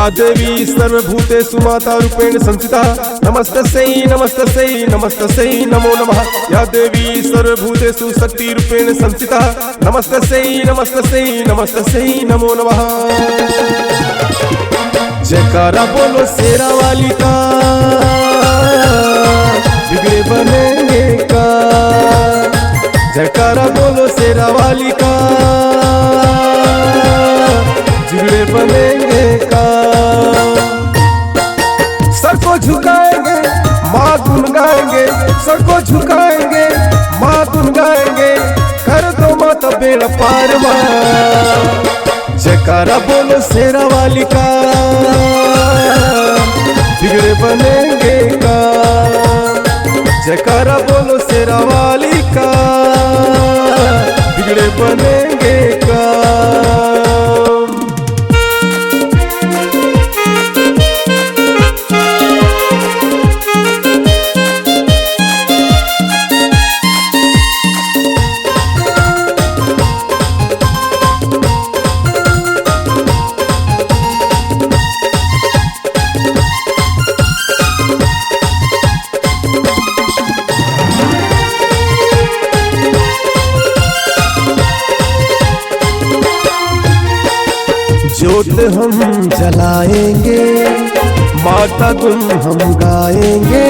या देवी सर्वभूतेषु माता रूपेण संस्थिता नमस्तस्यै नमस्तस्यै नमस्तस्यै नमो नमः। या देवी सर्वभूतेषु शक्ति रूपेण संस्थिता नमस्तस्यै नमस्तस्यै नमस्तस्यै नमो नमः। जयकारा बोलो शेरा वाली का, बिगड़े बनेंगे का। जयकारा बोलो शेरा वाली का, बिगड़े बनेंगे का। सर को झुकाएंगे माँ गुन गाएंगे, सर को झुकाएंगे माँ गुन गाएंगे, कर दो माता बेड़ा पार माँ। जयकारा बोलो शेरा वाली का, बिगड़े बनेंगे का। जयकारा बोलो शेरा वाली का, बिगड़े बनेंगे का। ज्योत हम जलाएंगे, माता गुन हम गाएंगे,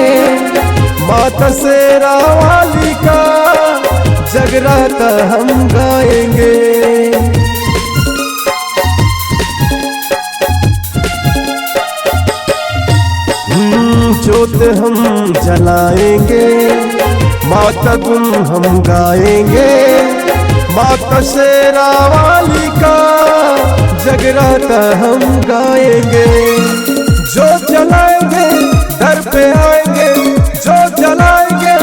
माता शेरा वाली का जगराता हम गाएंगे। ज्योत हम जलाएंगे, माता गुन हम गाएंगे, माता शेरा वाली का जगराता हम गाएंगे। जो जलाएंगे दर पे आएंगे, जो जलाएंगे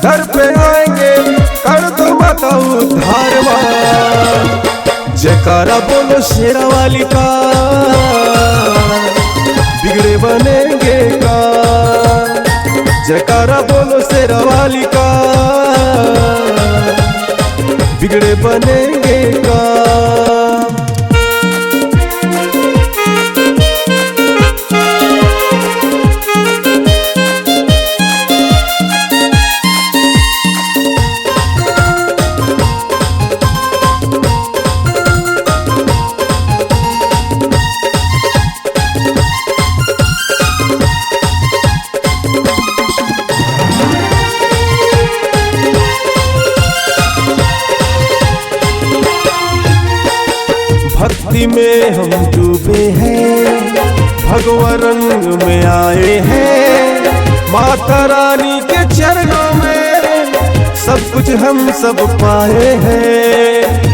दर पे आएंगे, कर दो माता उद्धार माँ। जयकारा बोलो शेरा वाली का, बिगड़े बनेंगे का। जयकारा बोलो शेरा वाली का, बिगड़े बनेंगे का। भक्ति में हम डूबे हैं, भगवा रंग में आए हैं, माता रानी के चरणों में सब कुछ हम सब पाए हैं।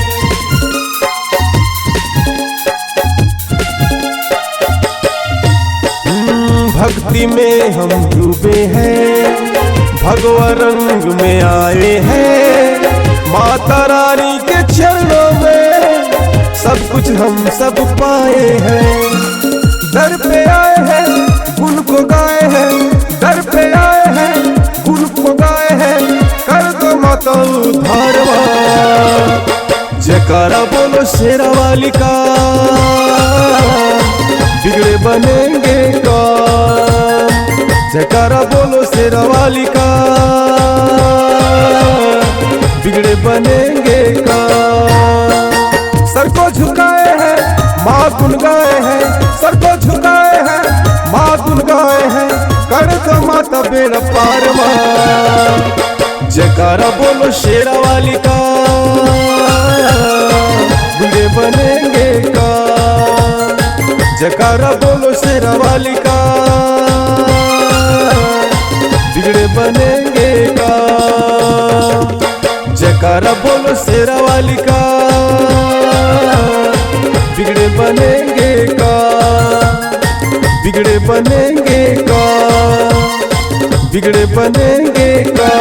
भक्ति में हम डूबे हैं, भगवा रंग में आए हैं, माता रानी के चरणों में सब कुछ हम सब पाए हैं। दर पे आए हैं गुन को गाए हैं, दर पे आए हैं गुन को गाए हैं, कर दो माता उद्धार माँ। जयकारा बोलो शेरा वाली का, बिगड़े बनेंगे का। जयकारा बोलो शेरा वाली का, बिगड़े बनेंगे का। सर को झुकाए हैं माँ गुन गाए हैं, सर को झुकाए हैं माँ गुन गाए हैं, कर दो माता बेड़ा पार माँ। जयकारा बोलो शेरा वाली का, बिगड़े बनेंगे का। जयकारा बोलो शेरा वाली का, बिगड़े बनेंगे का। जयकारा बोलो शेरा वाली का, बिगड़े बनेंगे का। बिगड़े बनेंगे का, बिगड़े बनेंगे का।